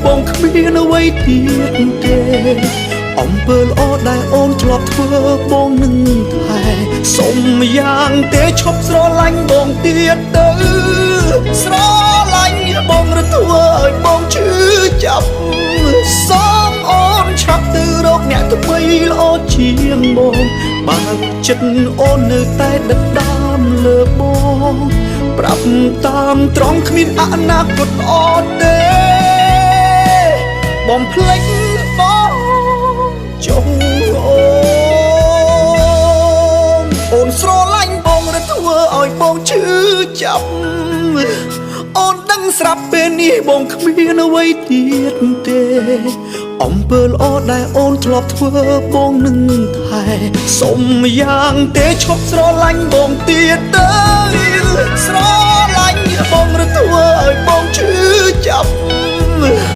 បងគ្មានអ្វីទៀតទេអំពើល្អដែលអូនធ្លាប់ធ្វើបងនឹងថែសុំយ៉ាងទេឈប់ស្រឡាញ់បងទៀតទៅស្រឡាញ់បងឬធ្វើឲ្យបងឈឺចាប់សូមអូនឆាប់ទៅរកអ្នកថ្មីល្អជាងបងបើចិត្តអូននៅតែដិតដាមលើបងប្រាប់តាមត្រង់គ្មានអនាគតល្អទេបងភ្លេចបងចុងអូនស្រឡាញ់បងឬធ្វើឲ្យបងឈឺចាប់អូនដឹងស្រាប់ពេលនេះបងគ្មានអ្វីទៀតទេអំពើល្អដែលអូនធ្លាប់ធ្វើបងនឹងថែសុំយ៉ាងទេឈប់ស្រឡាញ់បងទៀតទៅស្រឡាញ់បងឬធ្វើឲ្យបងឈឺចាប់